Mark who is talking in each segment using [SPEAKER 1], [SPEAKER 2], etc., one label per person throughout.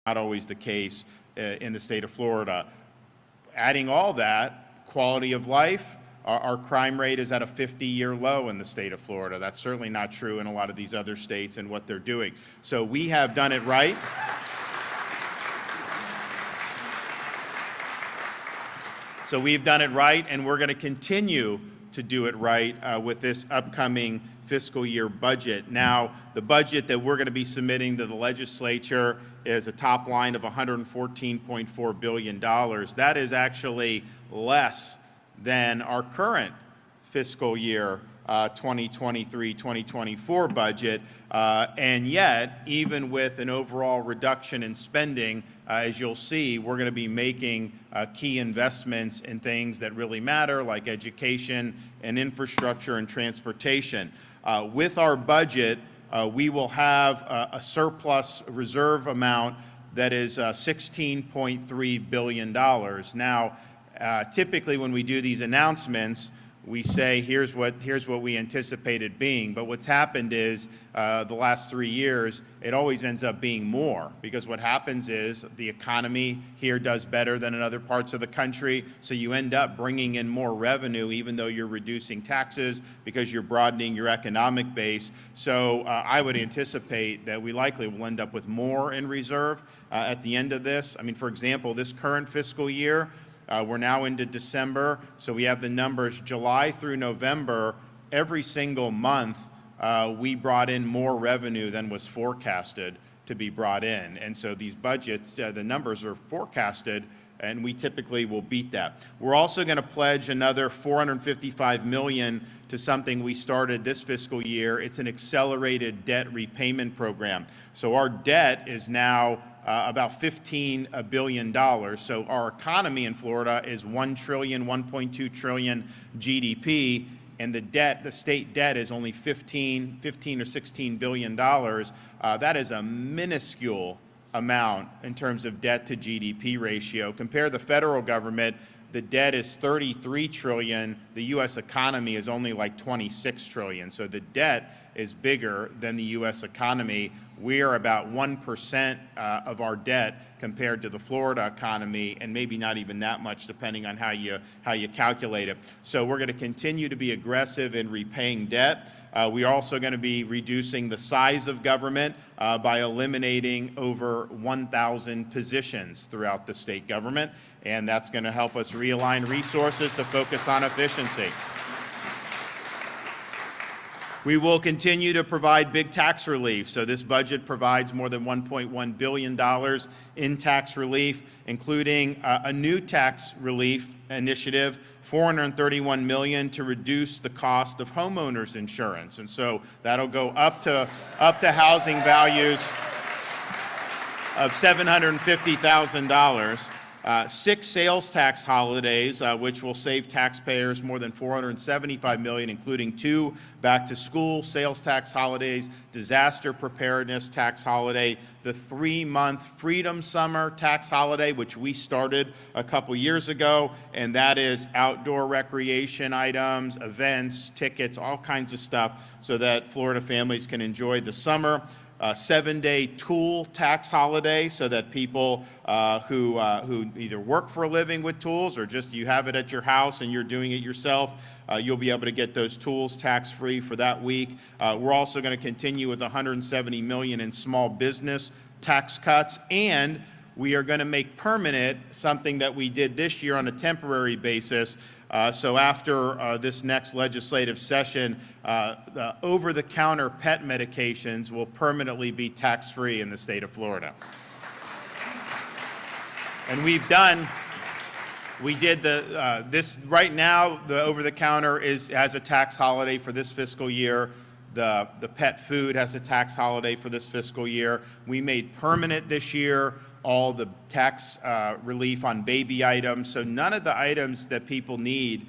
[SPEAKER 1] not always the case in the state of Florida. Adding all that, quality of life, our crime rate is at a 50-year low in the state of Florida. That's certainly not true in a lot of these other states and what they're doing. So we have done it right. So we've done it right, and we're going to continue to do it right with this upcoming fiscal year budget. Now, the budget that we're going to be submitting to the legislature is a top line of $114.4 billion. That is actually less than our current fiscal year 2023-2024 budget, and yet, even with an overall reduction in spending, as you'll see, we're going to be making key investments in things that really matter, like education and infrastructure and transportation. With our budget, we will have a surplus reserve amount that is $16.3 billion. Now, typically when we do these announcements, we say, here's what we anticipated being, but what's happened is the last 3 years, it always ends up being more, because what happens is the economy here does better than in other parts of the country, so you end up bringing in more revenue even though you're reducing taxes because you're broadening your economic base. So I would anticipate that we likely will end up with more in reserve at the end of this. I mean, for example, this current fiscal year, we're now into December, so we have the numbers July through November. Every single month, we brought in more revenue than was forecasted to be brought in. And so these budgets, the numbers are forecasted, and we typically will beat that. We're also going to pledge another $455 million to something we started this fiscal year. It's an accelerated debt repayment program. So our debt is now about $15 billion. So our economy in Florida is $1 trillion, $1.2 trillion GDP, and the debt, the state debt, is only 15 or $16 billion. That is a minuscule amount in terms of debt to GDP ratio. Compare the federal government, the debt is 33 trillion, the US economy is only like 26 trillion. So the debt is bigger than the US economy. We are about 1% of our debt compared to the Florida economy, and maybe not even that much depending on how you calculate it. So we're going to continue to be aggressive in repaying debt. We are also going to be reducing the size of government by eliminating over 1,000 positions throughout the state government, and that's going to help us realign resources to focus on efficiency. We will continue to provide big tax relief. So this budget provides more than $1.1 billion in tax relief, including a new tax relief initiative, $431 million to reduce the cost of homeowners insurance. And so that'll go up to housing values of $750,000. 6 sales tax holidays, which will save taxpayers more than $475 million, including 2 back-to-school sales tax holidays, disaster preparedness tax holiday, the 3-month Freedom Summer tax holiday, which we started a couple years ago, and that is outdoor recreation items, events, tickets, all kinds of stuff, so that Florida families can enjoy the summer. 7-day tool tax holiday, so that people who either work for a living with tools or just you have it at your house and you're doing it yourself, you'll be able to get those tools tax-free for that week. We're also going to continue with $170 million in small business tax cuts, and we are going to make permanent something that we did this year on a temporary basis. So after this next legislative session, the over-the-counter pet medications will permanently be tax-free in the state of Florida. And we did this right now. The over-the-counter has a tax holiday for this fiscal year. The pet food has a tax holiday for this fiscal year. We made permanent this year all the tax relief on baby items. So none of the items that people need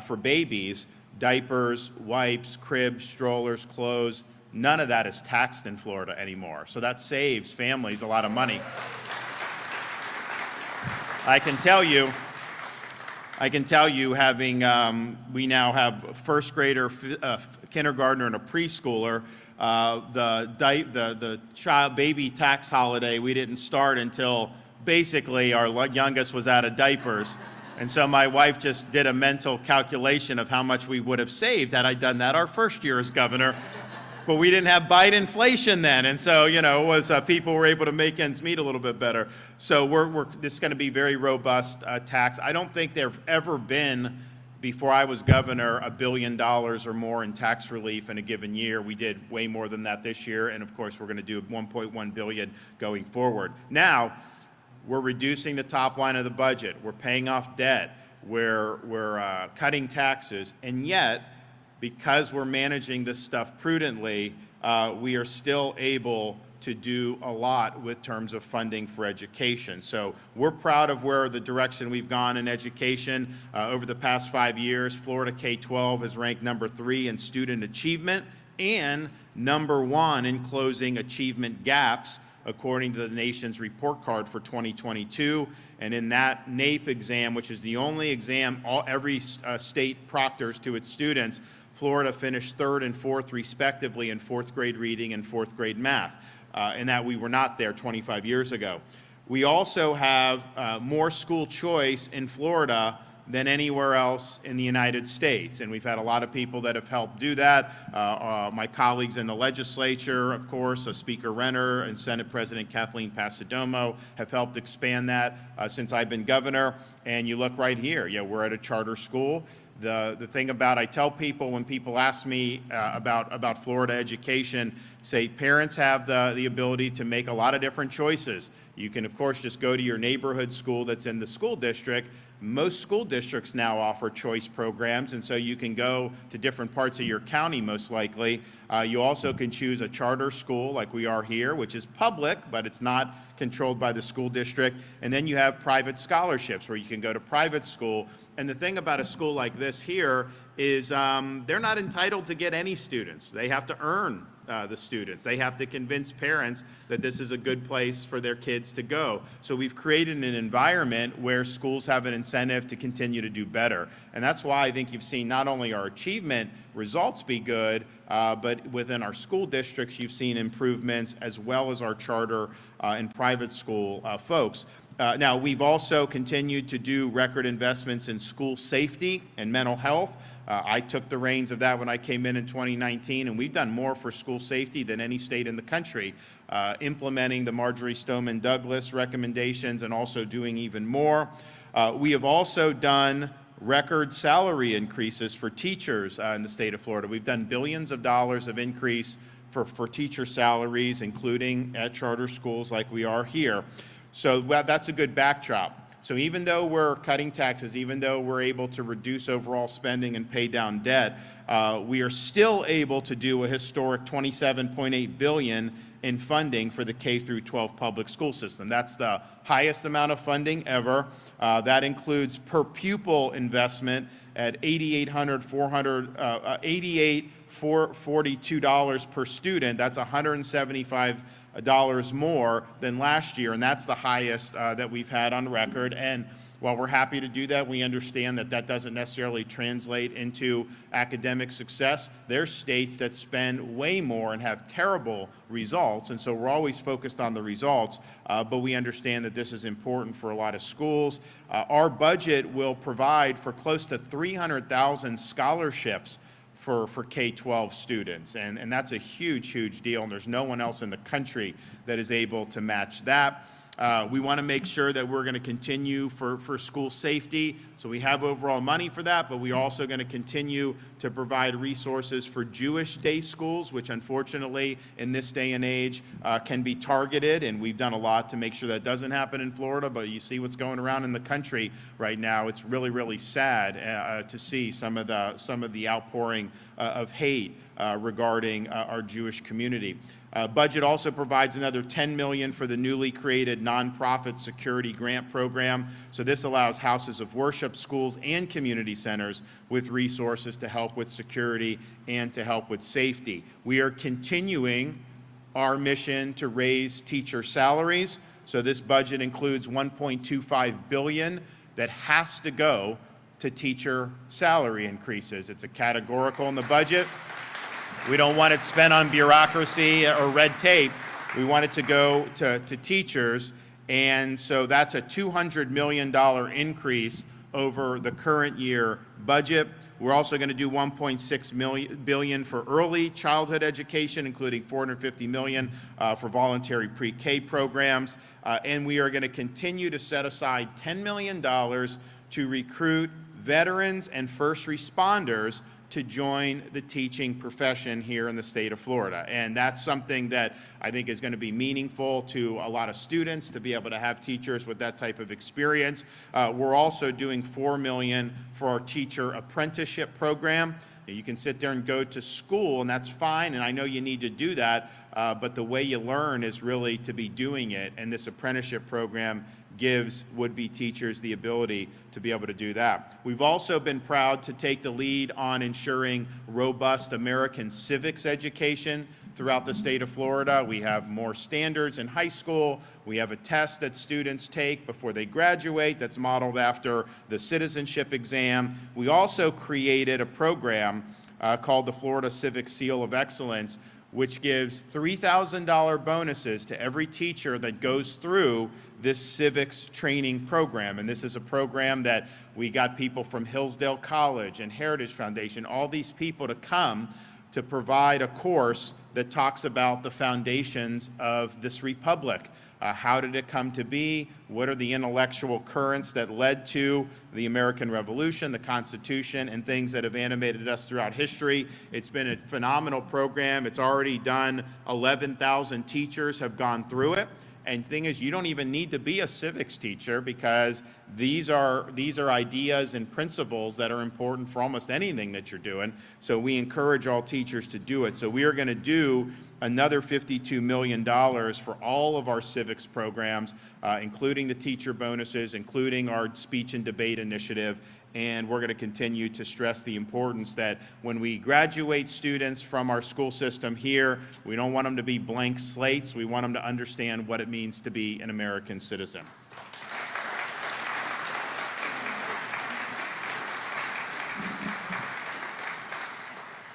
[SPEAKER 1] for babies, diapers, wipes, cribs, strollers, clothes, none of that is taxed in Florida anymore. So that saves families a lot of money. I can tell you, I can tell you, having we now have a first grader, kindergartner, and a preschooler. The child baby tax holiday, we didn't start until basically our youngest was out of diapers. And so my wife just did a mental calculation of how much we would have saved had I done that our first year as governor. But we didn't have Biden inflation then, and so it was people were able to make ends meet a little bit better. So this is going to be very robust tax. I don't think there've ever been, before I was governor, $1 billion or more in tax relief in a given year. We did way more than that this year, and of course we're going to do $1.1 billion going forward. Now, we're reducing the top line of the budget. We're paying off debt. We're cutting taxes, and yet, because we're managing this stuff prudently, we are still able to do a lot with terms of funding for education. So we're proud of where the direction we've gone in education. Over the past 5 years, Florida K-12 is ranked #3 in student achievement and #1 in closing achievement gaps, according to the nation's report card for 2022. And in that NAEP exam, which is the only exam every state proctors to its students, Florida finished 3rd and 4th respectively in 4th grade reading and 4th grade math, and that we were not there 25 years ago. We also have more school choice in Florida than anywhere else in the United States. And we've had a lot of people that have helped do that. My colleagues in the legislature, of course, Speaker Renner and Senate President Kathleen Passidomo have helped expand that since I've been governor. And you look right here, we're at a charter school. The thing about, I tell people when people ask me about Florida education, say parents have the ability to make a lot of different choices. You can, of course, just go to your neighborhood school that's in the school district. Most school districts now offer choice programs, and so you can go to different parts of your county, most likely. You also can choose a charter school like we are here, which is public, but it's not controlled by the school district. And then you have private scholarships where you can go to private school. And the thing about a school like this here is they're not entitled to get any students. They have to earn the students. They have to convince parents that this is a good place for their kids to go. So we've created an environment where schools have an incentive to continue to do better. And that's why I think you've seen not only our achievement results be good, but within our school districts, you've seen improvements, as well as our charter and private school folks. Now, we've also continued to do record investments in school safety and mental health. I took the reins of that when I came in 2019, and we've done more for school safety than any state in the country, implementing the Marjorie Stoneman Douglas recommendations and also doing even more. We have also done record salary increases for teachers in the state of Florida. We've done billions of dollars of increase for teacher salaries, including at charter schools like we are here. So that's a good backdrop. So even though we're cutting taxes, even though we're able to reduce overall spending and pay down debt, we are still able to do a historic $27.8 billion in funding for the K-12 public school system. That's the highest amount of funding ever. That includes per pupil investment at $88,442 per student. That's $175 more than last year, and that's the highest that we've had on record. And while we're happy to do that, we understand that that doesn't necessarily translate into academic success. There's states that spend way more and have terrible results, and so we're always focused on the results, but we understand that this is important for a lot of schools. Our budget will provide for close to 300,000 scholarships for K-12 students, and that's a huge, huge deal, and there's no one else in the country that is able to match that. We want to make sure that we're going to continue for school safety, so we have overall money for that, but we're also going to continue to provide resources for Jewish day schools, which unfortunately in this day and age can be targeted, and we've done a lot to make sure that doesn't happen in Florida, but you see what's going around in the country right now. It's really, really sad to see some of the outpouring of hate regarding our Jewish community. Budget also provides another $10 million for the newly created nonprofit security grant program. So this allows houses of worship, schools, and community centers with resources to help with security and to help with safety. We are continuing our mission to raise teacher salaries. So this budget includes $1.25 billion that has to go to teacher salary increases. It's a categorical in the budget. We don't want it spent on bureaucracy or red tape. We want it to go to teachers, and so that's a $200 million increase over the current year budget. We're also going to do $1.6 billion for early childhood education, including $450 million for voluntary pre-K programs, and we are going to continue to set aside $10 million to recruit veterans and first responders to join the teaching profession here in the state of Florida. And that's something that I think is going to be meaningful to a lot of students to be able to have teachers with that type of experience. We're also doing $4 million for our teacher apprenticeship program. You can sit there and go to school, and that's fine, and I know you need to do that, but the way you learn is really to be doing it, and this apprenticeship program gives would-be teachers the ability to be able to do that. We've also been proud to take the lead on ensuring robust American civics education throughout the state of Florida. We have more standards in high school. We have a test that students take before they graduate that's modeled after the citizenship exam. We also created a program called the Florida Civics Seal of Excellence, which gives $3,000 bonuses to every teacher that goes through this civics training program. And this is a program that we got people from Hillsdale College and Heritage Foundation, all these people to come to provide a course that talks about the foundations of this republic. How did it come to be? What are the intellectual currents that led to the American Revolution, the Constitution, and things that have animated us throughout history? It's been a phenomenal program. It's already done 11,000 teachers have gone through it. And the thing is, you don't even need to be a civics teacher because these are ideas and principles that are important for almost anything that you're doing. So we encourage all teachers to do it. So we are going to do another $52 million for all of our civics programs, including the teacher bonuses, including our speech and debate initiative. And we're going to continue to stress the importance that when we graduate students from our school system here, we don't want them to be blank slates. We want them to understand what it means to be an American citizen.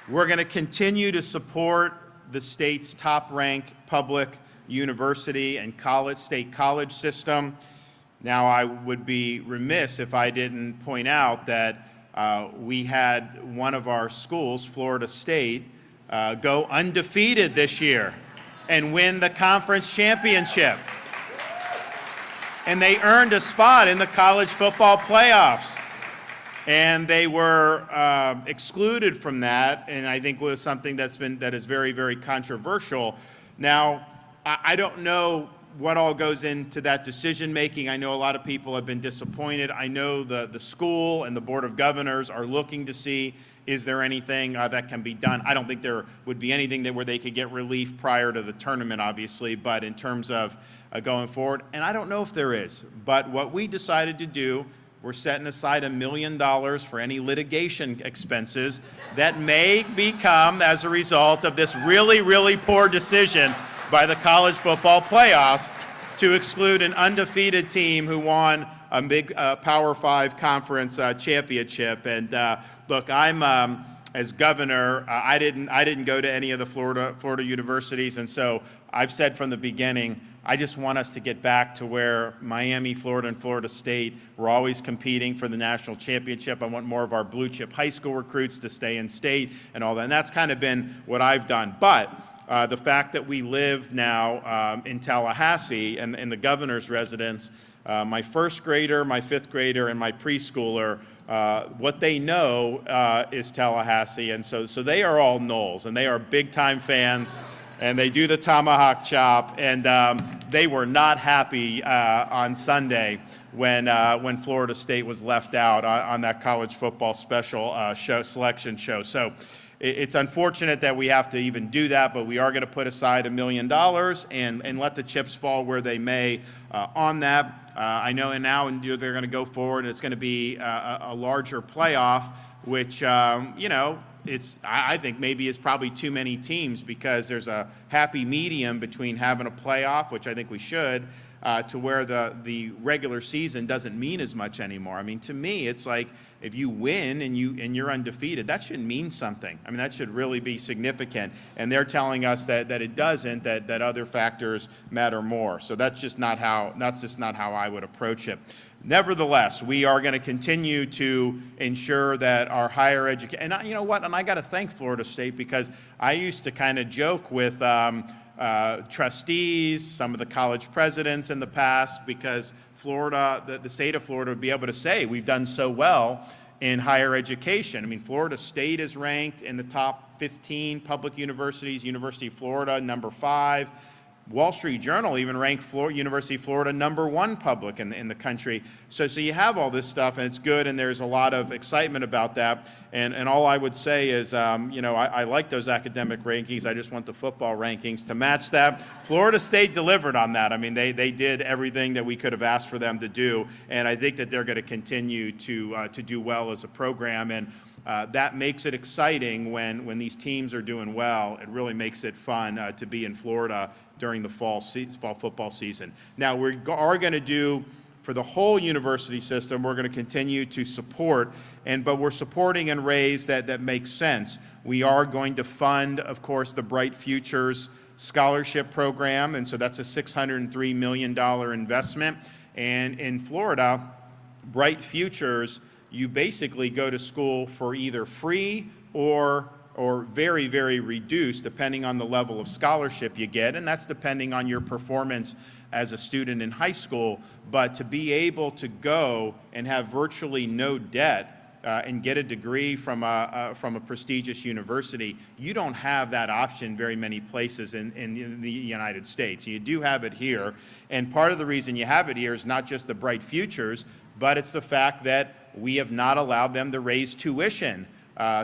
[SPEAKER 1] We're going to continue to support the state's top-ranked public university and state college system. Now, I would be remiss if I didn't point out that we had one of our schools, Florida State, go undefeated this year and win the conference championship. And they earned a spot in the college football playoffs. And they were excluded from that, and I think was something that is very, very controversial. Now, I don't know what all goes into that decision making. I know a lot of people have been disappointed. I know the school and the Board of Governors are looking to see, is there anything that can be done? I don't think there would be anything where they could get relief prior to the tournament, obviously, but in terms of going forward, and I don't know if there is. But what we decided to do, we're setting aside $1 million for any litigation expenses that may become as a result of this really, really poor decision by the college football playoffs to exclude an undefeated team who won a big Power 5 conference championship. And look, I'm as governor, I didn't go to any of the Florida universities, and so I've said from the beginning, I just want us to get back to where Miami, Florida, and Florida State were always competing for the national championship. I want more of our blue chip high school recruits to stay in state and all that. And that's kind of been what I've done. But the fact that we live now in Tallahassee and in the governor's residence, my first grader, my fifth grader, and my preschooler, what they know is Tallahassee. And so they are all Noles, and they are big time fans. And they do the tomahawk chop, and they were not happy on Sunday when Florida State was left out on that college football special selection show. So it's unfortunate that we have to even do that, but we are going to put aside $1 million and let the chips fall where they may on that. I know now they're going to go forward, and it's going to be a larger playoff, which, you know, I think maybe it's probably too many teams, because there's a happy medium between having a playoff, which I think we should, to where the regular season doesn't mean as much anymore. I mean, to me, it's like if you win and you're undefeated, that should mean something. I mean, that should really be significant. And they're telling us that it doesn't, that other factors matter more. So that's just not how I would approach it. Nevertheless, we are going to continue to ensure that our higher education, and you know what, and I got to thank Florida State, because I used to kind of joke with trustees, some of the college presidents in the past, because Florida, the state of Florida would be able to say we've done so well in higher education. I mean, Florida State is ranked in the top 15 public universities, University of Florida, number 5. Wall Street Journal even ranked University of Florida number 1 public in the country. So you have all this stuff, and it's good, and there's a lot of excitement about that. And all I would say is, I like those academic rankings. I just want the football rankings to match that. Florida State delivered on that. I mean, they did everything that we could have asked for them to do, and I think that they're going to continue to do well as a program. And that makes it exciting when these teams are doing well. It really makes it fun to be in Florida during the fall football season. Now, we are going to do, for the whole university system, we're going to continue to support, but we're supporting in ways that make sense. We are going to fund, of course, the Bright Futures Scholarship Program, and so that's a $603 million investment. And in Florida, Bright Futures, you basically go to school for either free or very, very reduced, depending on the level of scholarship you get, and that's depending on your performance as a student in high school. But to be able to go and have virtually no debt and get a degree from a prestigious university, you don't have that option very many places in the United States. You do have it here, and part of the reason you have it here is not just the Bright Futures, but it's the fact that we have not allowed them to raise tuition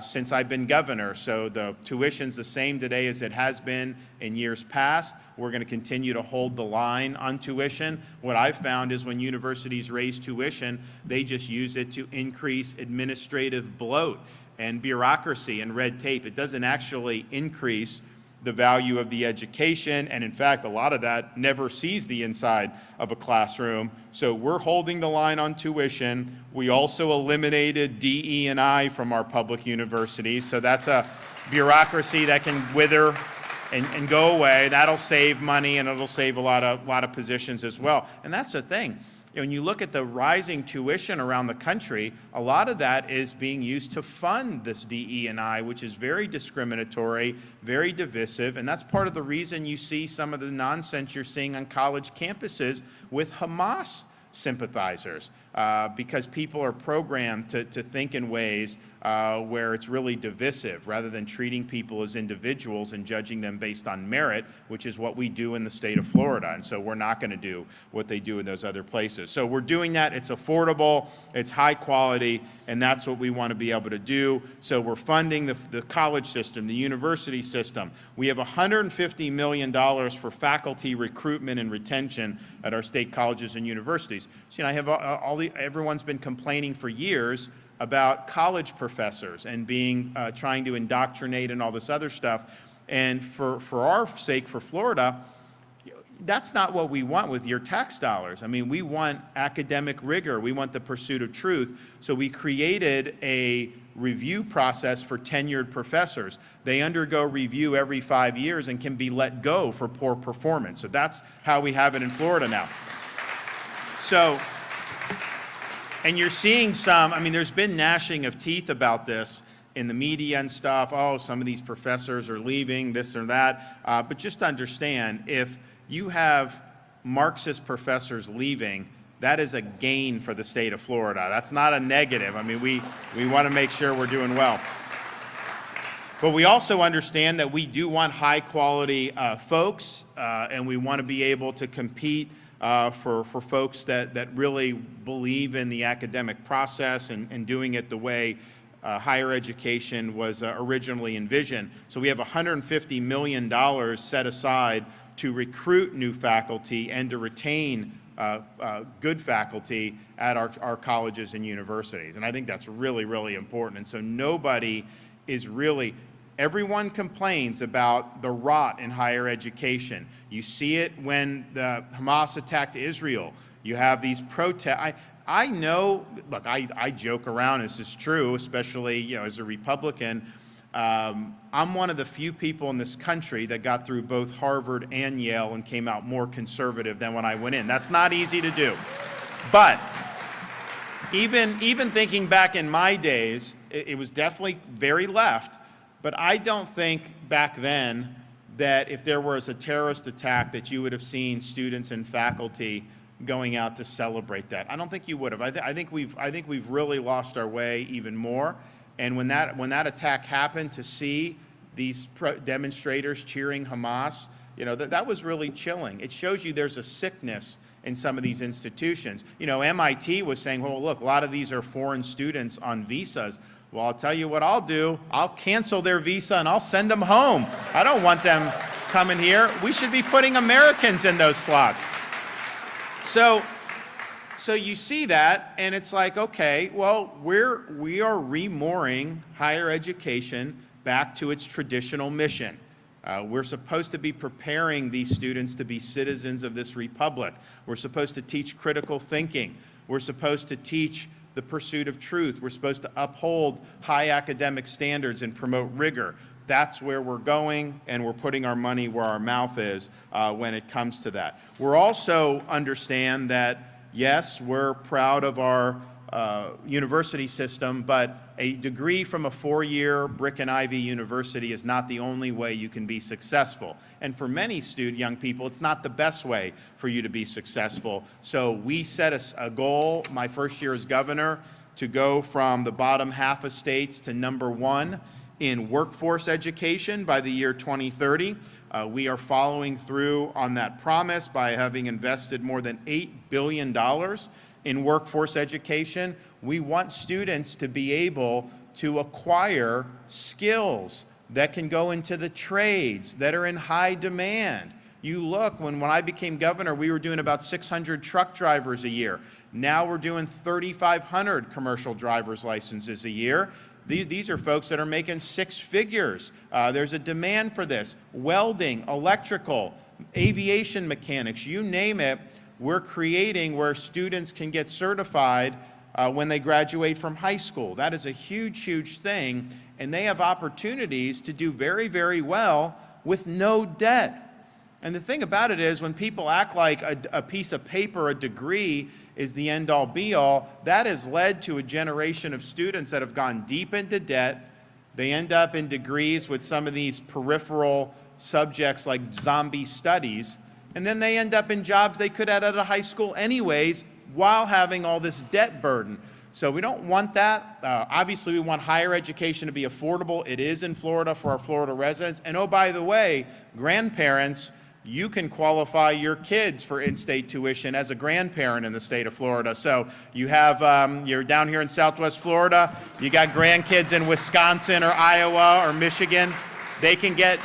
[SPEAKER 1] since I've been governor. So the tuition's the same today as it has been in years past. We're going to continue to hold the line on tuition. What I've found is when universities raise tuition, they just use it to increase administrative bloat and bureaucracy and red tape. It doesn't actually increase the value of the education, and in fact, a lot of that never sees the inside of a classroom. So we're holding the line on tuition. We also eliminated DE&I from our public universities, so that's a bureaucracy that can wither and go away. That'll save money, and it'll save a lot of positions as well. And that's the thing. When you look at the rising tuition around the country, a lot of that is being used to fund this DE&I, which is very discriminatory, very divisive, and that's part of the reason you see some of the nonsense you're seeing on college campuses with Hamas sympathizers, because people are programmed to think in ways where it's really divisive, rather than treating people as individuals and judging them based on merit, which is what we do in the state of Florida. And so we're not going to do what they do in those other places. So we're doing that. It's affordable, it's high quality, and that's what we want to be able to do. So we're funding the college system, the university system. We have $150 million for faculty recruitment and retention at our state colleges and universities. So, I have everyone's been complaining for years about college professors and trying to indoctrinate and all this other stuff. And for our sake, for Florida, that's not what we want with your tax dollars. I mean, we want academic rigor. We want the pursuit of truth. So we created a review process for tenured professors. They undergo review every 5 years and can be let go for poor performance. So that's how we have it in Florida now. So, and you're seeing there's been gnashing of teeth about this in the media and stuff. Oh, some of these professors are leaving, this or that. But just understand, if you have Marxist professors leaving, that is a gain for the state of Florida. That's not a negative. I mean, we want to make sure we're doing well. But we also understand that we do want high quality folks, and we want to be able to compete for folks that really believe in the academic process and doing it the way higher education was originally envisioned. So we have $150 million set aside to recruit new faculty and to retain good faculty at our colleges and universities. And I think that's really, really important. And so nobody is really, everyone complains about the rot in higher education. You see it when the Hamas attacked Israel. You have these protests. I know, look, I joke around, this is true, especially, you know, as a Republican. I'm one of the few people in this country that got through both Harvard and Yale and came out more conservative than when I went in. That's not easy to do. But even thinking back in my days, it was definitely very left. But I don't think back then that if there was a terrorist attack that you would have seen students and faculty going out to celebrate that. I don't think you would have. I think we've really lost our way even more. And when that attack happened, to see these demonstrators cheering Hamas, you know, that was really chilling. It shows you there's a sickness in some of these institutions. You know, MIT was saying, well, look, a lot of these are foreign students on visas. Well, I'll tell you what I'll do. I'll cancel their visa and I'll send them home. I don't want them coming here. We should be putting Americans in those slots. So you see that, and it's like, okay, well, we are remooring higher education back to its traditional mission. We're supposed to be preparing these students to be citizens of this republic. We're supposed to teach critical thinking. We're supposed to teach the pursuit of truth. We're supposed to uphold high academic standards and promote rigor. That's where we're going, and we're putting our money where our mouth is when it comes to that. We're also understand that, yes, we're proud of our university system, but a degree from a four-year brick and ivy university is not the only way you can be successful. And for many young people, it's not the best way for you to be successful. So we set a goal, my first year as governor, to go from the bottom half of states to #1 in workforce education by the year 2030. We are following through on that promise by having invested more than $8 billion in workforce education. We want students to be able to acquire skills that can go into the trades that are in high demand. You look, when I became governor, we were doing about 600 truck drivers a year. Now we're doing 3,500 commercial driver's licenses a year. These are folks that are making 6 figures. There's a demand for this. Welding, electrical, aviation mechanics, you name it, we're creating where students can get certified when they graduate from high school. That is a huge, huge thing, and they have opportunities to do very, very well with no debt. And the thing about it is, when people act like a piece of paper, a degree, is the end-all be-all, that has led to a generation of students that have gone deep into debt. They end up in degrees with some of these peripheral subjects like zombie studies, and then they end up in jobs they could have out of high school anyways while having all this debt burden. So we don't want that. Obviously, we want higher education to be affordable. It is in Florida for our Florida residents. And oh, by the way, grandparents, you can qualify your kids for in-state tuition as a grandparent in the state of Florida. So you have, you're down here in Southwest Florida, you got grandkids in Wisconsin or Iowa or Michigan, they can get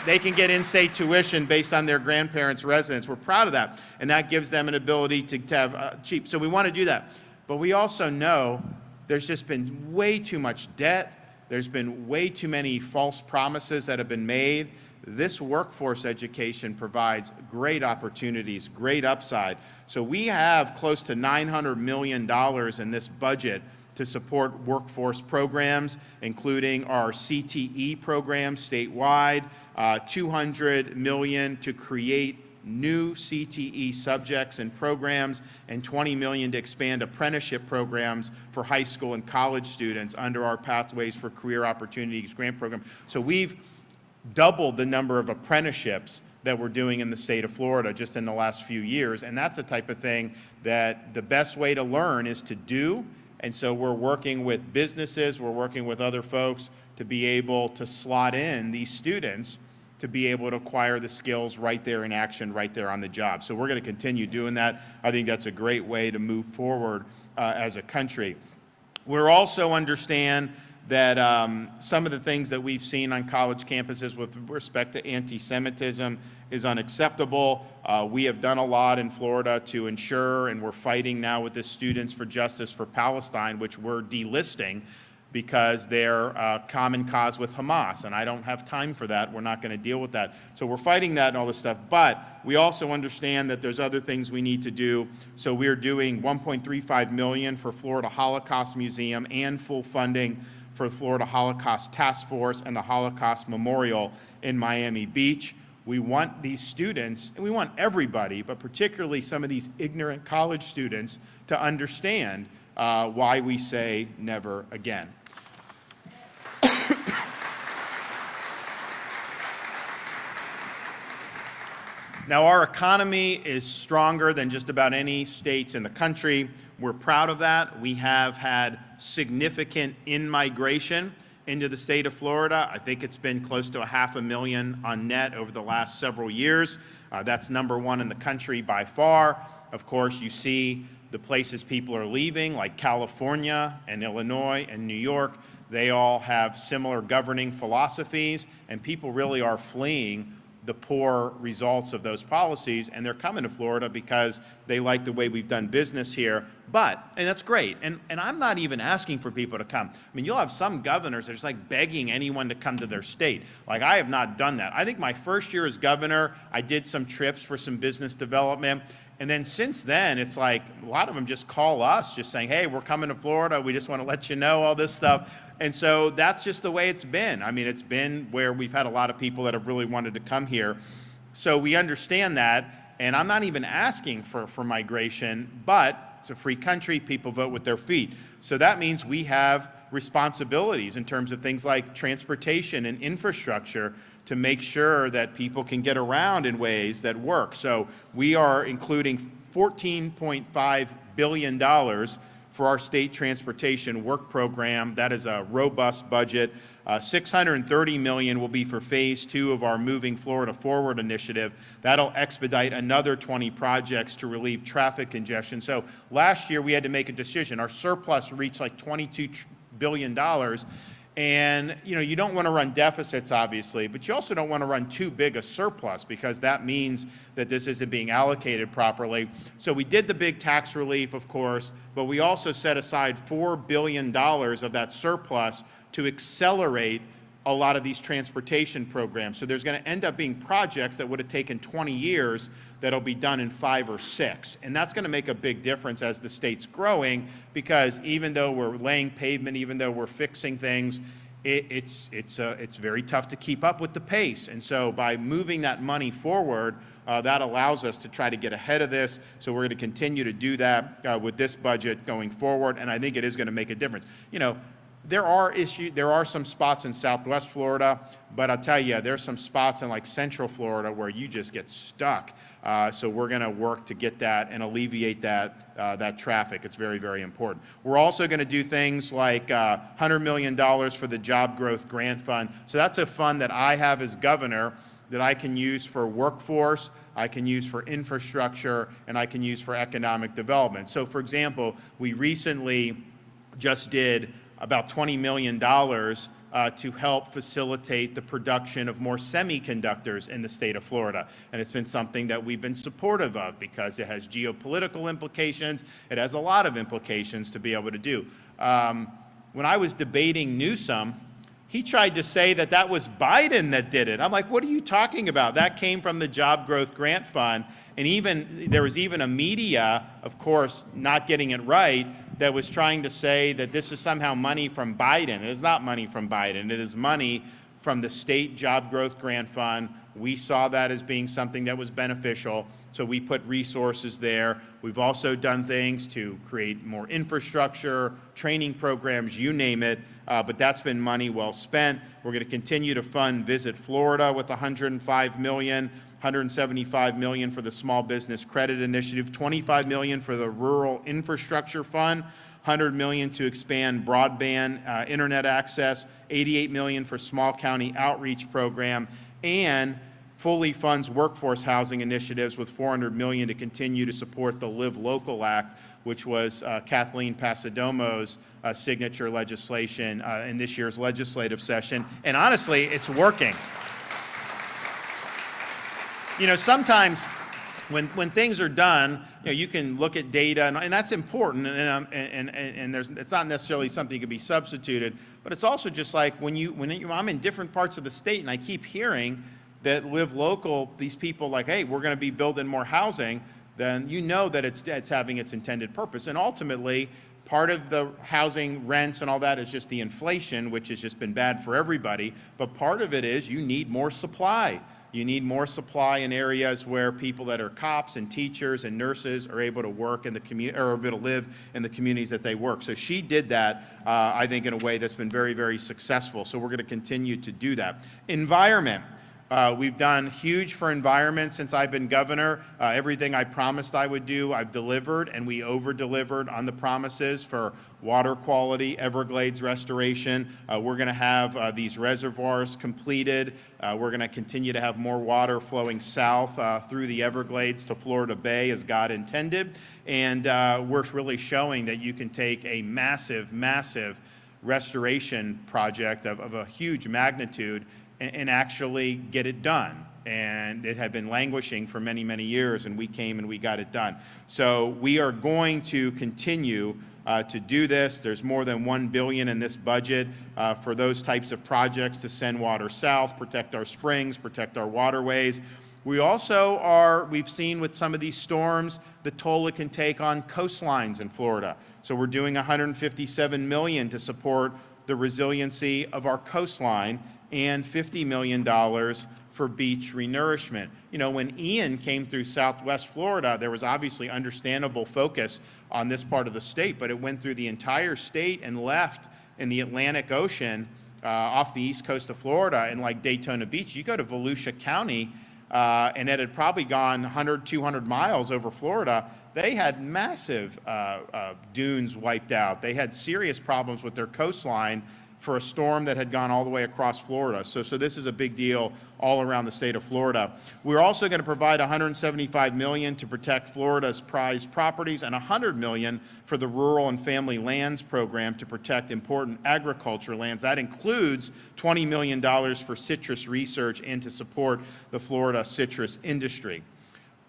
[SPEAKER 1] in-state tuition based on their grandparents' residence. We're proud of that. And that gives them an ability to have cheap. So we want to do that. But we also know there's just been way too much debt. There's been way too many false promises that have been made. This workforce education provides great opportunities, great upside. So we have close to $900 million in this budget to support workforce programs, including our CTE program statewide, $200 million to create new CTE subjects and programs, and $20 million to expand apprenticeship programs for high school and college students under our Pathways for Career Opportunities grant program. So we've doubled the number of apprenticeships that we're doing in the state of Florida just in the last few years, and that's the type of thing that the best way to learn is to do. And so we're working with businesses, we're working with other folks to be able to slot in these students to be able to acquire the skills right there in action, right there on the job. So we're going to continue doing that. I think that's a great way to move forward as a country. We're also understand that some of the things that we've seen on college campuses with respect to anti-Semitism is unacceptable. We have done a lot in Florida to ensure, and we're fighting now with the Students for Justice for Palestine, which we're delisting. because they're common cause with Hamas, and I don't have time for that. We're not going to deal with that. So we're fighting that and all this stuff, but we also understand that there's other things we need to do. So we're doing $1.35 million for Florida Holocaust Museum and full funding for the Florida Holocaust Task Force and the Holocaust Memorial in Miami Beach. We want these students, and we want everybody, but particularly some of these ignorant college students, to understand why we say never again. Now, our economy is stronger than just about any states in the country. We're proud of that. We have had significant in-migration into the state of Florida. I think it's been close to 500,000 on net over the last several years. That's #1 in the country by far. Of course, you see the places people are leaving, like California and Illinois and New York. They all have similar governing philosophies, and people really are fleeing the poor results of those policies, and they're coming to Florida because they like the way we've done business here. And that's great, and I'm not even asking for people to come. I mean, you'll have some governors that are just like begging anyone to come to their state. Like, I have not done that. I think my first year as governor, I did some trips for some business development, and then since then, it's like a lot of them just call us just saying, hey, we're coming to Florida, we just want to let you know all this stuff. And so that's just the way it's been. I mean, it's been where we've had a lot of people that have really wanted to come here. So we understand that, and I'm not even asking for migration, but it's a free country, people vote with their feet. So that means we have responsibilities in terms of things like transportation and infrastructure to make sure that people can get around in ways that work. So we are including $14.5 billion for our state transportation work program. That is a robust budget. $630 million will be for phase 2 of our Moving Florida Forward initiative. That'll expedite another 20 projects to relieve traffic congestion. So last year we had to make a decision. Our surplus reached like $22 billion. And you don't want to run deficits, obviously, but you also don't want to run too big a surplus, because that means that this isn't being allocated properly. So we did the big tax relief, of course, but we also set aside $4 billion of that surplus to accelerate a lot of these transportation programs. So there's going to end up being projects that would have taken 20 years that'll be done in 5 or 6. And that's going to make a big difference as the state's growing, because even though we're laying pavement, even though we're fixing things, it's very tough to keep up with the pace. And so by moving that money forward, that allows us to try to get ahead of this. So we're going to continue to do that with this budget going forward, and I think it is going to make a difference. There are some spots in Southwest Florida, but I'll tell you, there's some spots in like Central Florida where you just get stuck. So we're going to work to get that and alleviate that traffic. It's very, very important. We're also going to do things like $100 million for the Job Growth Grant Fund. So that's a fund that I have as governor that I can use for workforce, I can use for infrastructure, and I can use for economic development. So for example, we recently just did about $20 million to help facilitate the production of more semiconductors in the state of Florida. And it's been something that we've been supportive of because it has geopolitical implications. It has a lot of implications to be able to do. When I was debating Newsom, he tried to say that that was Biden that did it. I'm like, what are you talking about? That came from the Job Growth Grant Fund. And there was even a media, of course, not getting it right, that was trying to say that this is somehow money from Biden. It is not money from Biden. It is money from the State Job Growth Grant Fund. We saw that as being something that was beneficial, so we put resources there. We've also done things to create more infrastructure, training programs, you name it, but that's been money well spent. We're going to continue to fund Visit Florida with $105 million. $175 million for the Small Business Credit Initiative, $25 million for the Rural Infrastructure Fund, $100 million to expand broadband internet access, $88 million for Small County Outreach Program, and fully funds workforce housing initiatives with $400 million to continue to support the Live Local Act, which was Kathleen Passidomo's signature legislation in this year's legislative session. And honestly, it's working. Sometimes when things are done, you can look at data, and that's important, and it's not necessarily something that can be substituted, but it's also just like when I'm in different parts of the state, and I keep hearing that live local, these people like, hey, we're going to be building more housing, then you know that it's having its intended purpose. And ultimately, part of the housing rents and all that is just the inflation, which has just been bad for everybody, but part of it is you need more supply. You need more supply in areas where people that are cops and teachers and nurses are able to work in the community, or able to live in the communities that they work. So she did that, I think, in a way that's been very, very successful. So we're going to continue to do that. Environment. We've done huge for environment since I've been governor. Everything I promised I would do, I've delivered, and we over-delivered on the promises for water quality, Everglades restoration. We're going to have these reservoirs completed. We're going to continue to have more water flowing south through the Everglades to Florida Bay as God intended. And we're really showing that you can take a massive, massive restoration project of a huge magnitude and actually get it done. And it had been languishing for many, many years, and we came and we got it done. So we are going to continue to do this. There's more than $1 billion in this budget for those types of projects to send water south, protect our springs, protect our waterways. We also we've seen with some of these storms, the toll it can take on coastlines in Florida. So we're doing $157 million to support the resiliency of our coastline, and $50 million for beach renourishment. When Ian came through Southwest Florida, there was obviously understandable focus on this part of the state, but it went through the entire state and left in the Atlantic Ocean off the east coast of Florida in like Daytona Beach. You go to Volusia County, and it had probably gone 100, 200 miles over Florida. They had massive dunes wiped out. They had serious problems with their coastline for a storm that had gone all the way across Florida. So this is a big deal all around the state of Florida. We're also going to provide $175 million to protect Florida's prized properties and $100 million for the Rural and Family Lands Program to protect important agriculture lands. That includes $20 million for citrus research and to support the Florida citrus industry.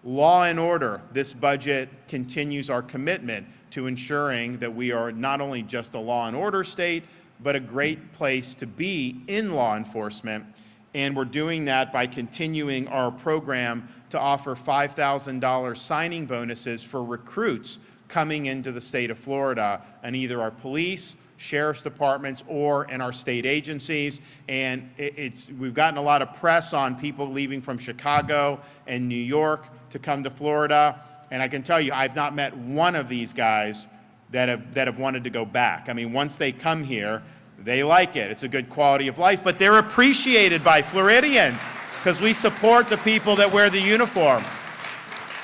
[SPEAKER 1] Law and order. This budget continues our commitment to ensuring that we are not only just a law and order state, but a great place to be in law enforcement. And we're doing that by continuing our program to offer $5,000 signing bonuses for recruits coming into the state of Florida, and either our police, sheriff's departments, or in our state agencies. And we've gotten a lot of press on people leaving from Chicago and New York to come to Florida. And I can tell you, I've not met one of these guys that have wanted to go back. I mean, once they come here, they like it. It's a good quality of life, but they're appreciated by Floridians because we support the people that wear the uniform.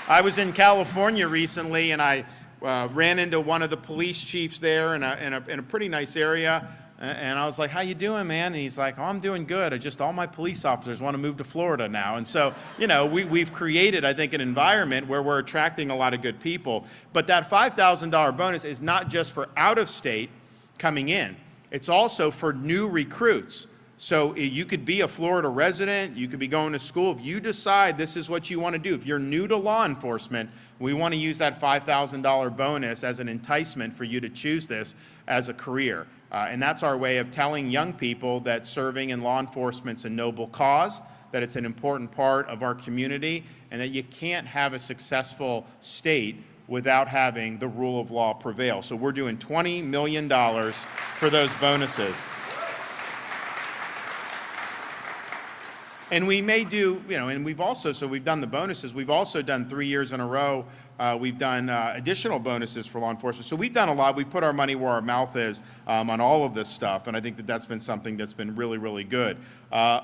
[SPEAKER 1] I was in California recently, and I ran into one of the police chiefs there in a pretty nice area, and I was like, "How you doing, man?" And he's like, "Oh, I'm doing good. All my police officers want to move to Florida now." And so, we've created, I think, an environment where we're attracting a lot of good people. But that $5,000 bonus is not just for out-of-state coming in. It's also for new recruits. So you could be a Florida resident, you could be going to school. If you decide this is what you want to do, if you're new to law enforcement, we want to use that $5,000 bonus as an enticement for you to choose this as a career. And that's our way of telling young people that serving in law enforcement's a noble cause, that it's an important part of our community, and that you can't have a successful state without having the rule of law prevail. So we're doing $20 million for those bonuses. And we may do, and we've done the bonuses. We've also done 3 years in a row. We've done additional bonuses for law enforcement. So we've done a lot. We put our money where our mouth is on all of this stuff. And I think that's been something that's been really, really good.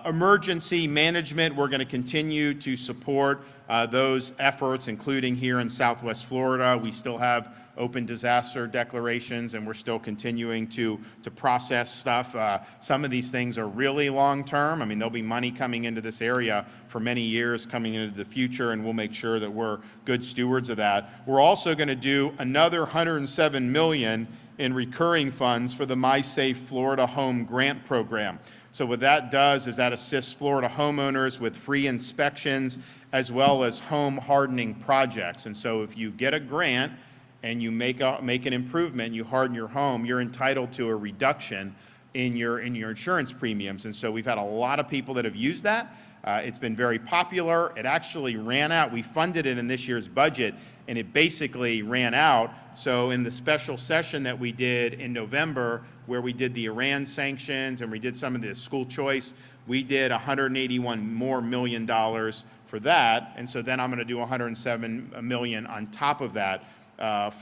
[SPEAKER 1] Emergency management, we're going to continue to support those efforts, including here in Southwest Florida. We still have open disaster declarations, and we're still continuing to process stuff. Some of these things are really long-term. I mean, there'll be money coming into this area for many years coming into the future, and we'll make sure that we're good stewards of that. We're also going to do another $107 million in recurring funds for the My Safe Florida Home Grant Program. So what that does is that assists Florida homeowners with free inspections as well as home hardening projects. And so if you get a grant and you make an improvement, you harden your home, you're entitled to a reduction in your insurance premiums. And so we've had a lot of people that have used that. It's been very popular. It actually ran out. We funded it in this year's budget, and it basically ran out. So in the special session that we did in November, where we did the Iran sanctions and we did some of the school choice, we did $181 million for that. And so then I'm going to do $107 million on top of that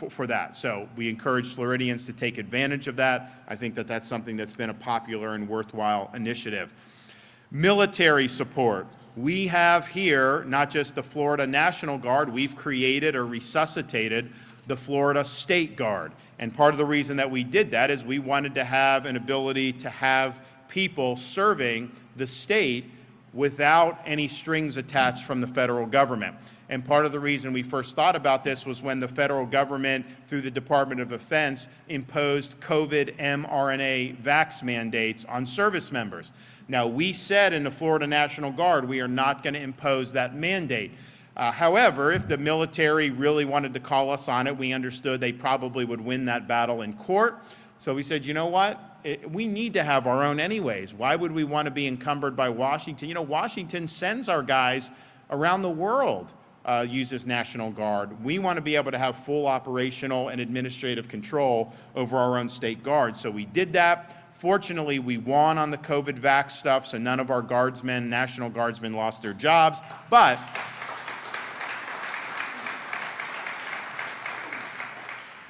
[SPEAKER 1] for that. So we encourage Floridians to take advantage of that. I think that that's something that's been a popular and worthwhile initiative. Military support. We have here not just the Florida National Guard, we've created or resuscitated the Florida State Guard. And part of the reason that we did that is we wanted to have an ability to have people serving the state without any strings attached from the federal government. And part of the reason we first thought about this was when the federal government, through the Department of Defense, imposed COVID mRNA vax mandates on service members. Now, we said in the Florida National Guard, we are not going to impose that mandate. However, if the military really wanted to call us on it, we understood they probably would win that battle in court. So we said, you know what? We need to have our own anyways. Why would we want to be encumbered by Washington? You know, Washington sends our guys around the world, uses National Guard. We want to be able to have full operational and administrative control over our own state guard. So we did that. Fortunately, we won on the COVID vax stuff, so none of our guardsmen, National Guardsmen, lost their jobs.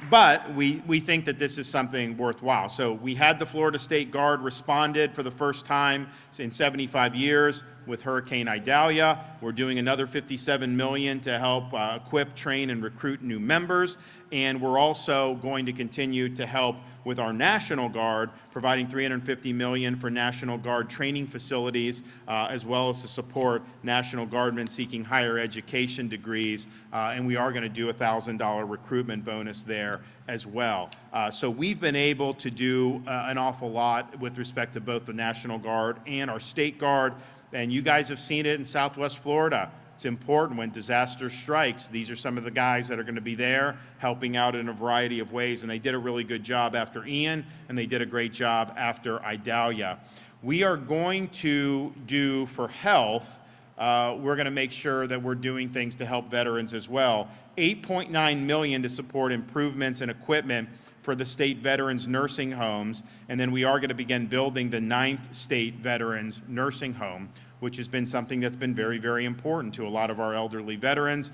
[SPEAKER 1] But we think that this is something worthwhile. So we had the Florida State Guard responded for the first time in 75 years with Hurricane Idalia. We're doing another $57 million to help equip, train, and recruit new members. And we're also going to continue to help with our National Guard, providing $350 million for National Guard training facilities, as well as to support National Guardmen seeking higher education degrees. And we are going to do a $1,000 recruitment bonus there as well. So we've been able to do an awful lot with respect to both the National Guard and our State Guard. And you guys have seen it in Southwest Florida. It's important when disaster strikes. These are some of the guys that are going to be there helping out in a variety of ways, and they did a really good job after Ian, and they did a great job after Idalia. We are going to do for health, we're going to make sure that we're doing things to help veterans as well. $8.9 million to support improvements in equipment for the state veterans nursing homes, and then we are going to begin building the 9th state veterans nursing home, which has been something that's been very, very important to a lot of our elderly veterans.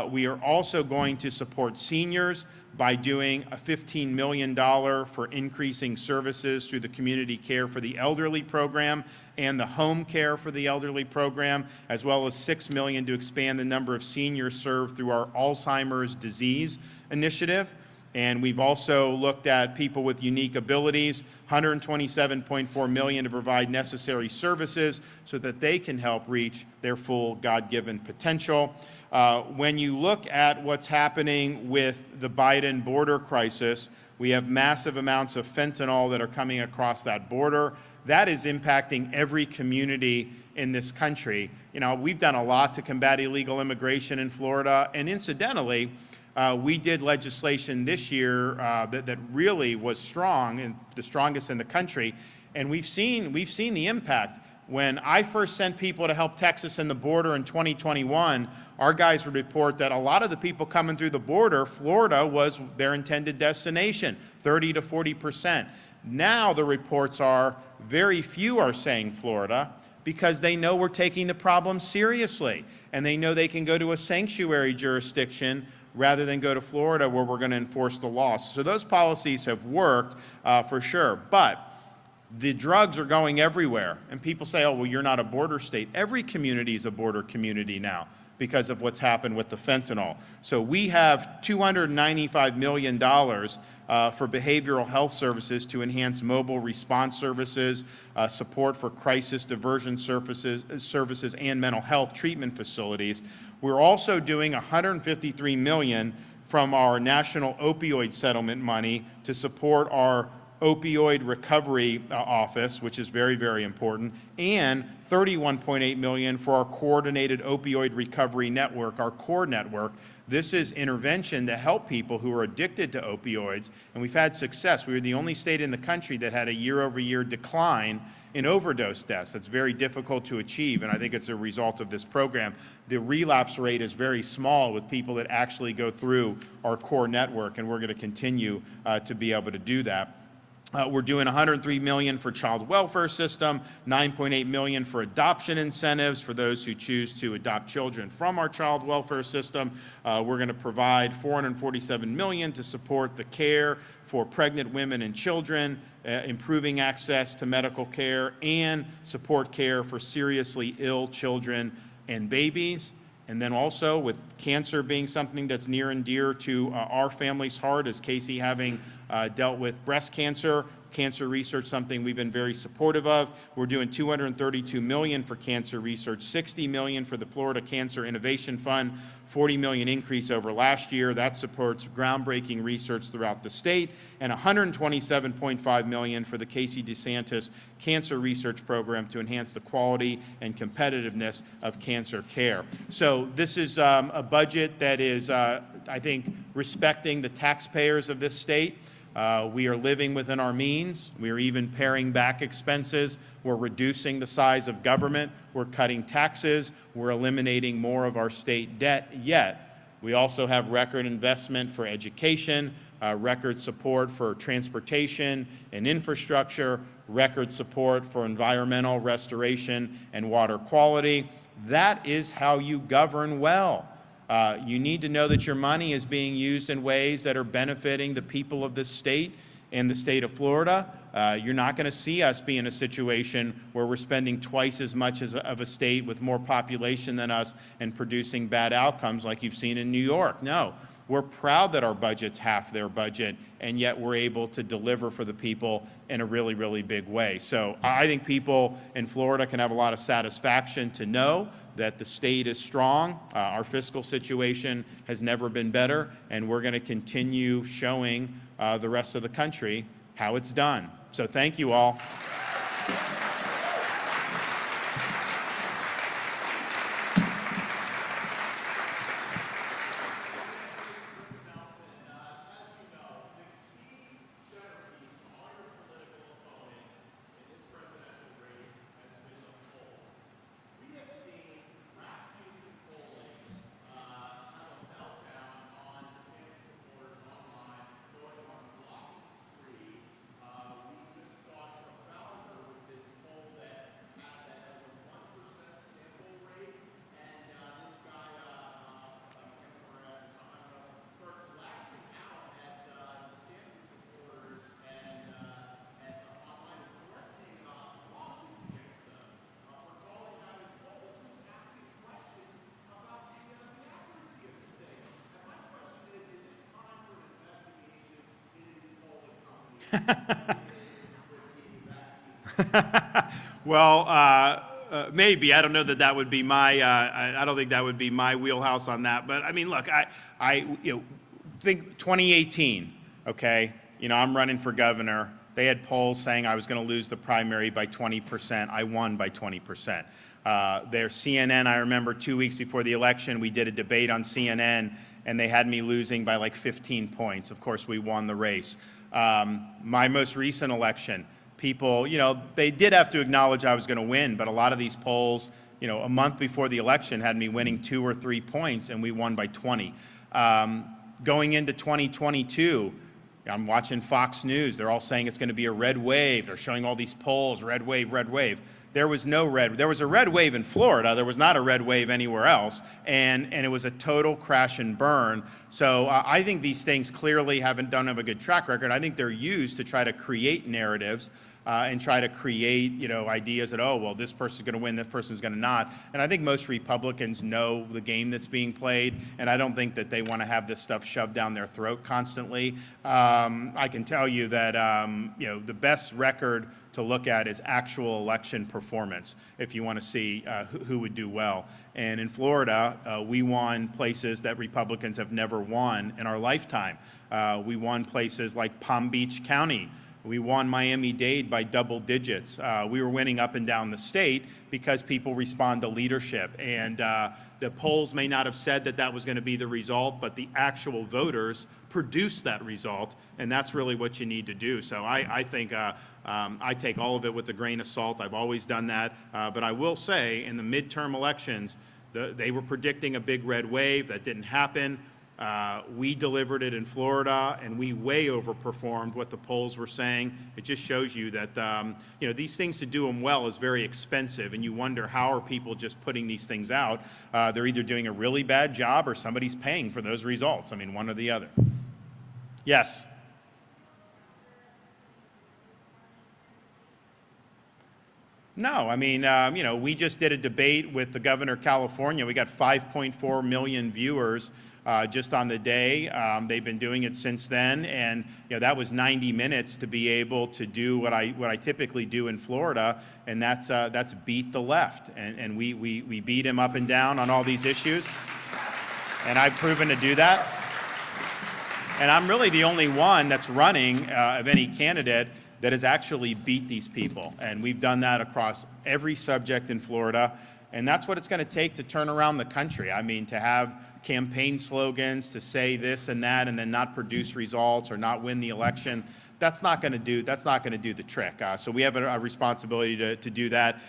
[SPEAKER 1] We are also going to support seniors by doing a $15 million for increasing services through the Community Care for the Elderly program and the Home Care for the Elderly program, as well as $6 million to expand the number of seniors served through our Alzheimer's disease initiative. And we've also looked at people with unique abilities, $127.4 million to provide necessary services so that they can help reach their full God-given potential. When you look at what's happening with the Biden border crisis, we have massive amounts of fentanyl that are coming across that border. That is impacting every community in this country. You know, we've done a lot to combat illegal immigration in Florida, and incidentally, we did legislation this year that really was strong and the strongest in the country, and we've seen the impact. When I first sent people to help Texas in the border in 2021, our guys would report that a lot of the people coming through the border, Florida was their intended destination, 30 to 40%. Now the reports are very few are saying Florida because they know we're taking the problem seriously, and they know they can go to a sanctuary jurisdiction rather than go to Florida where we're going to enforce the laws. So those policies have worked for sure. But the drugs are going everywhere. And people say, oh, well, you're not a border state. Every community is a border community now because of what's happened with the fentanyl. So we have $295 million for behavioral health services to enhance mobile response services, support for crisis diversion services, and mental health treatment facilities. We're also doing $153 million from our national opioid settlement money to support our opioid recovery office, which is very, very important, and $31.8 million for our coordinated opioid recovery network, our CORE network. This is intervention to help people who are addicted to opioids, and we've had success. We were the only state in the country that had a year-over-year decline in overdose deaths. That's very difficult to achieve, and I think it's a result of this program. The relapse rate is very small with people that actually go through our CORE network, and we're going to continue to be able to do that. We're doing $103 million for child welfare system, $9.8 million for adoption incentives for those who choose to adopt children from our child welfare system. We're going to provide $447 million to support the care for pregnant women and children, improving access to medical care, and support care for seriously ill children and babies. And then also with cancer being something that's near and dear to our family's heart, as Casey having dealt with breast cancer research, something we've been very supportive of. We're doing $232 million for cancer research, $60 million for the Florida Cancer Innovation Fund, $40 million increase over last year. That supports groundbreaking research throughout the state, and $127.5 million for the DeSantis Cancer Research Program to enhance the quality and competitiveness of cancer care. So this is a budget that is, I think, respecting the taxpayers of this state. We are living within our means. We are even paring back expenses. We're reducing the size of government. We're cutting taxes. We're eliminating more of our state debt. Yet, we also have record investment for education, record support for transportation and infrastructure, record support for environmental restoration and water quality. That is how you govern well. You need to know that your money is being used in ways that are benefiting the people of this state and the state of Florida. You're not going to see us be in a situation where we're spending twice as much of a state with more population than us and producing bad outcomes like you've seen in New York. No. We're proud that our budget's half their budget, and yet we're able to deliver for the people in a really, really big way. So I think people in Florida can have a lot of satisfaction to know that the state is strong. Our fiscal situation has never been better, and we're going to continue showing the rest of the country how it's done. So thank you all. Well, maybe. I don't know that that would be my. I don't think that would be my wheelhouse on that. But I mean, look, I think 2018. Okay, I'm running for governor. They had polls saying I was going to lose the primary by 20%. I won by 20%. Their CNN, I remember 2 weeks before the election, we did a debate on CNN, and they had me losing by like 15 points. Of course, we won the race. My most recent election, people, they did have to acknowledge I was going to win, but a lot of these polls, a month before the election had me winning 2 or 3 points, and we won by 20. Going into 2022, I'm watching Fox News. They're all saying it's going to be a red wave. They're showing all these polls, red wave, red wave. There was no red. There was a red wave in Florida. There was not a red wave anywhere else, and it was a total crash and burn. So I think these things clearly don't have a good track record. I think they're used to try to create narratives and try to create, ideas that, oh, well, this person's going to win, this person's going to not. And I think most Republicans know the game that's being played, and I don't think that they want to have this stuff shoved down their throat constantly. I can tell you that, the best record to look at is actual election performance if you want to see who would do well. And in Florida, we won places that Republicans have never won in our lifetime. We won places like Palm Beach County, We won Miami-Dade by double digits. We were winning up and down the state because people respond to leadership. And the polls may not have said that that was going to be the result, but the actual voters produced that result, and that's really what you need to do. So I think I take all of it with a grain of salt. I've always done that. But I will say, in the midterm elections, they were predicting a big red wave. That didn't happen. We delivered it in Florida, and we way overperformed what the polls were saying. It just shows you that these things, to do them well, is very expensive, and you wonder, how are people just putting these things out? They're either doing a really bad job or somebody's paying for those results. I mean, one or the other. Yes. No, I mean, we just did a debate with the governor of California. We got 5.4 million viewers just on the day. They've been doing it since then, and that was 90 minutes to be able to do what I typically do in Florida, and that's beat the left, and we beat him up and down on all these issues, and I've proven to do that. And I'm really the only one that's running of any candidate that has actually beat these people. And we've done that across every subject in Florida. And that's what it's going to take to turn around the country. I mean, to have campaign slogans, to say this and that, and then not produce results or not win the election, that's not going to do the trick. So we have a responsibility to do that.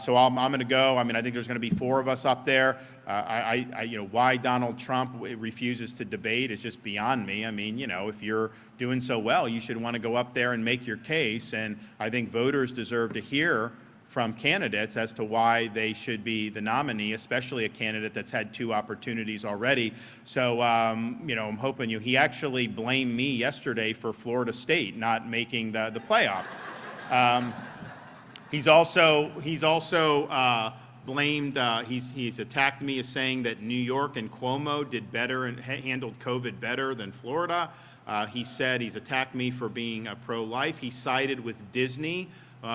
[SPEAKER 1] So I'm going to go. I mean, I think there's going to be 4 of us up there. Why Donald Trump refuses to debate is just beyond me. I mean, if you're doing so well, you should want to go up there and make your case. And I think voters deserve to hear from candidates as to why they should be the nominee, especially a candidate that's had 2 opportunities already. So, I'm hoping he actually blamed me yesterday for Florida State not making the playoff. He's also blamed, he's attacked me as saying that New York and Cuomo did better and handled COVID better than Florida. He said he's attacked me for being pro-life. He sided with Disney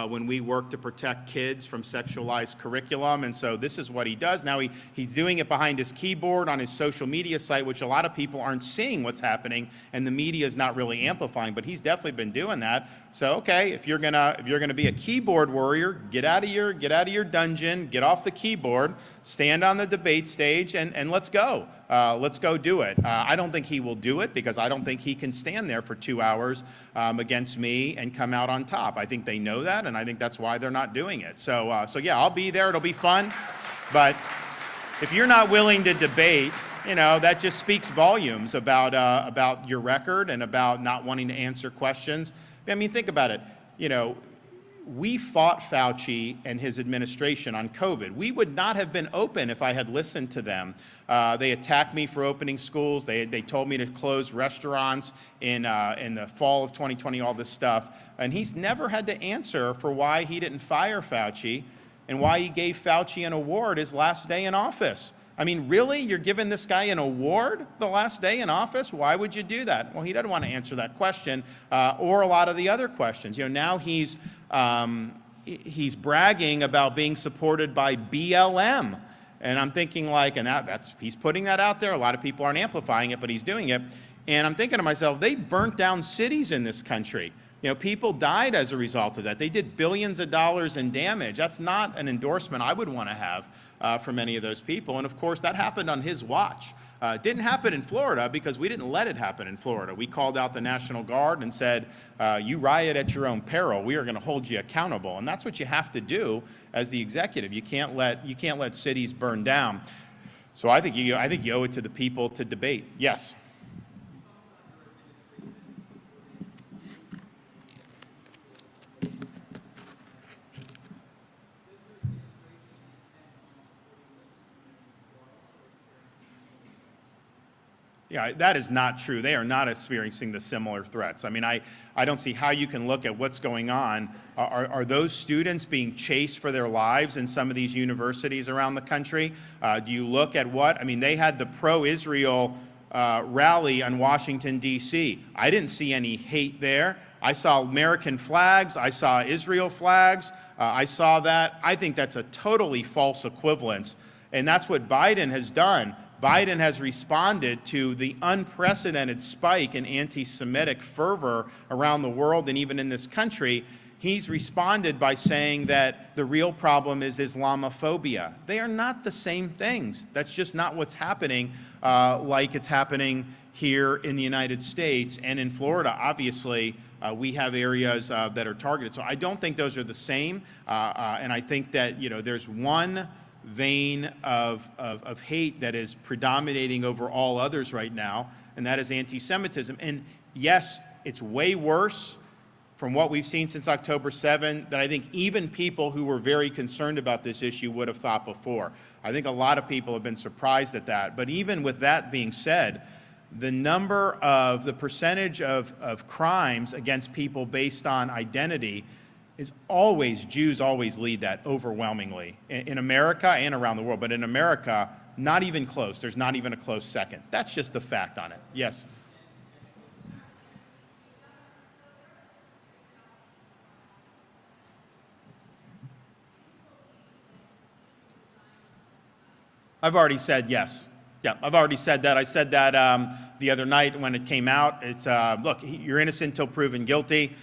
[SPEAKER 1] when we work to protect kids from sexualized curriculum. And so this is what he does. Now he's doing it behind his keyboard on his social media site, which a lot of people aren't seeing what's happening, and the media is not really amplifying, but he's definitely been doing that. So, okay, if you're gonna be a keyboard warrior, get out of your dungeon, get off the keyboard, stand on the debate stage, and let's go. Let's go do it. I don't think he will do it, because I don't think he can stand there for 2 hours against me and come out on top. I think they know that, and I think that's why they're not doing it. So yeah, I'll be there. It'll be fun. But if you're not willing to debate, that just speaks volumes about your record and about not wanting to answer questions. I mean, think about it. We fought Fauci and his administration on COVID. We would not have been open if I had listened to them. They attacked me for opening schools. They told me to close restaurants in the fall of 2020, all this stuff. And he's never had to answer for why he didn't fire Fauci and why he gave Fauci an award his last day in office. I mean, really? You're giving this guy an award the last day in office? Why would you do that? Well, he doesn't want to answer that question or a lot of the other questions. Now he's bragging about being supported by BLM. And I'm thinking he's putting that out there. A lot of people aren't amplifying it, but he's doing it. And I'm thinking to myself, they burnt down cities in this country. People died as a result of that. They did billions of dollars in damage. That's not an endorsement I would want to have from any of those people. And of course, that happened on his watch. It didn't happen in Florida because we didn't let it happen in Florida. We called out the National Guard and said, you riot at your own peril. We are going to hold you accountable. And that's what you have to do as the executive. You can't let cities burn down. So I think you owe it to the people to debate. Yes. Yeah, that is not true. They are not experiencing the similar threats. I mean, I don't see how you can look at what's going on. Are those students being chased for their lives in some of these universities around the country? Do you look at what? I mean, they had the pro-Israel rally on Washington, D.C. I didn't see any hate there. I saw American flags. I saw Israel flags. I saw that. I think that's a totally false equivalence. And that's what Biden has done. Biden has responded to the unprecedented spike in anti-Semitic fervor around the world and even in this country. He's responded by saying that the real problem is Islamophobia. They are not the same things. That's just not what's happening like it's happening here in the United States. And in Florida, obviously, we have areas that are targeted. So I don't think those are the same. And I think that, there's one vein of hate that is predominating over all others right now, and that is anti-Semitism. And yes, it's way worse from what we've seen since October 7 than I think even people who were very concerned about this issue would have thought before. I think a lot of people have been surprised at that. But even with that being said, the percentage of crimes against people based on identity is always, Jews always lead that overwhelmingly in America and around the world. But in America, not even close. There's not even a close second. That's just the fact on it. Yes. I've already said yes. Yeah, I've already said that. I said that the other night when it came out. It's look, you're innocent until proven guilty.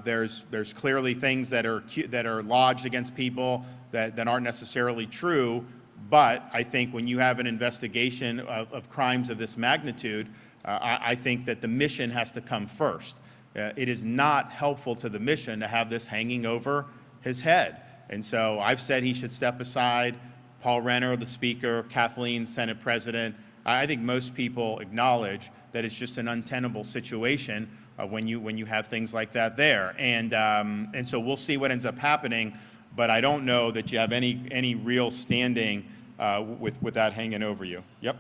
[SPEAKER 1] There's clearly things that are lodged against people that aren't necessarily true. But I think when you have an investigation of crimes of this magnitude, I think that the mission has to come first. It is not helpful to the mission to have this hanging over his head. And so I've said he should step aside. Paul Renner, the Speaker, Kathleen, Senate President, I think most people acknowledge that it's just an untenable situation when you have things like that there. And so we'll see what ends up happening, but I don't know that you have any real standing with that hanging over you. Yep.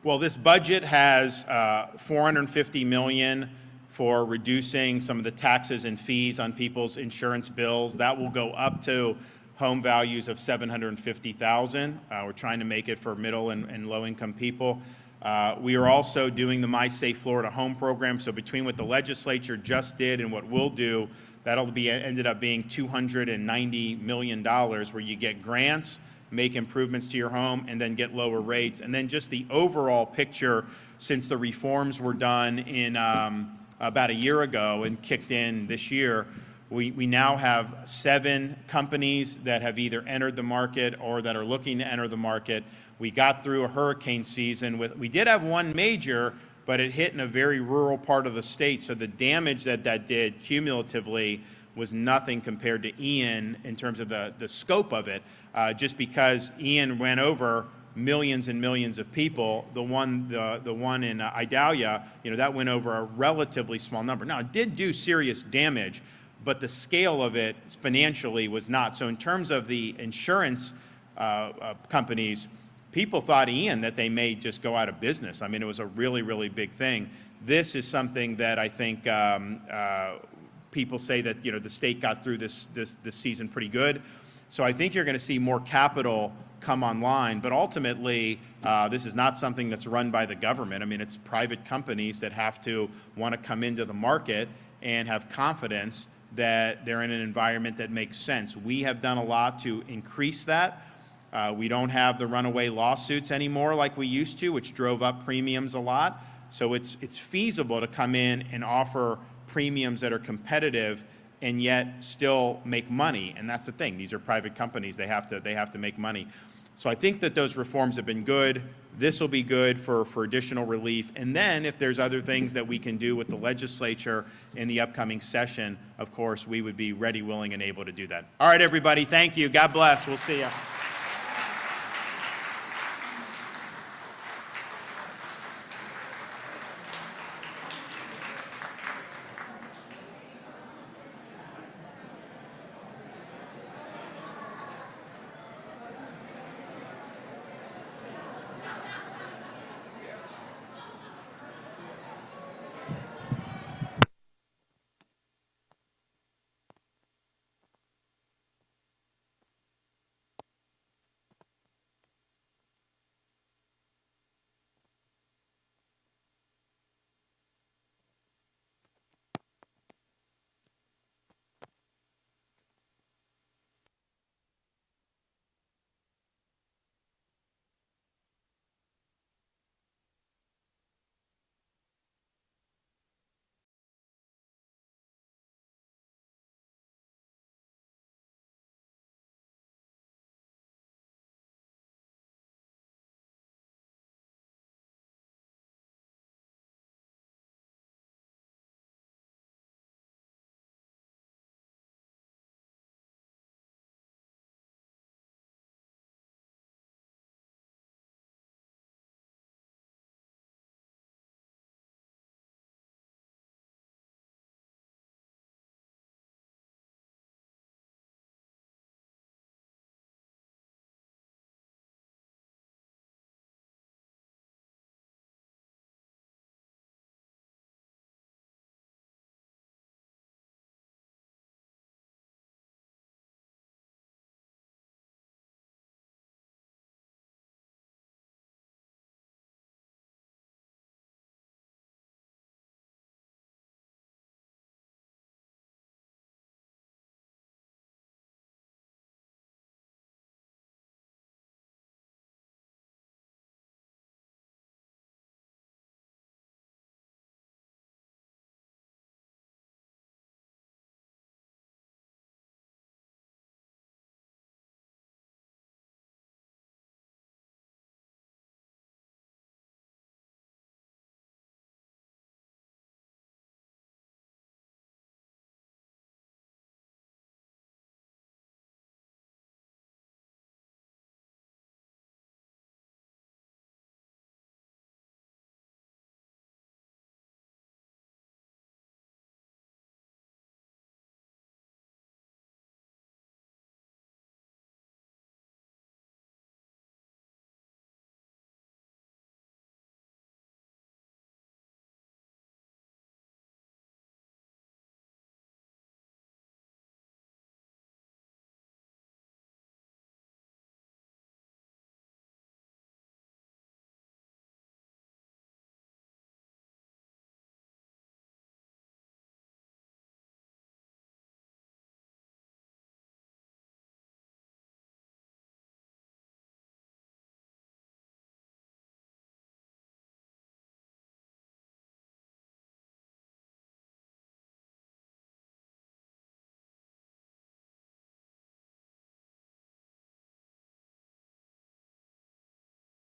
[SPEAKER 1] Well, this budget has $450 million for reducing some of the taxes and fees on people's insurance bills. That will go up to home values of $750,000. We're trying to make it for middle and low-income people. We are also doing the My Safe Florida Home program. So between what the legislature just did and what we'll do, that'll ended up being $290 million, where you get grants, make improvements to your home, and then get lower rates. And then just the overall picture since the reforms were done in about a year ago and kicked in this year, we now have 7 companies that have either entered the market or that are looking to enter the market. We got through a hurricane season we did have one major, but it hit in a very rural part of the state. So the damage that did cumulatively was nothing compared to Ian in terms of the scope of it, just because Ian ran over millions and millions of people. The one in Idalia, that went over a relatively small number. Now, it did do serious damage, but the scale of it financially was not. So in terms of the insurance companies, people thought, Ian, that they may just go out of business. I mean, it was a really, really big thing. This is something that I think people say that the state got through this season pretty good. So I think you're going to see more capital come online, but ultimately this is not something that's run by the government. I mean, it's private companies that have to want to come into the market and have confidence that they're in an environment that makes sense. We have done a lot to increase that. We don't have the runaway lawsuits anymore like we used to, which drove up premiums a lot. So it's feasible to come in and offer premiums that are competitive and yet still make money. And that's the thing. These are private companies. They have to make money. So I think that those reforms have been good. This will be good for additional relief. And then if there's other things that we can do with the legislature in the upcoming session, of course, we would be ready, willing, and able to do that. All right, everybody. Thank you. God bless. We'll see you.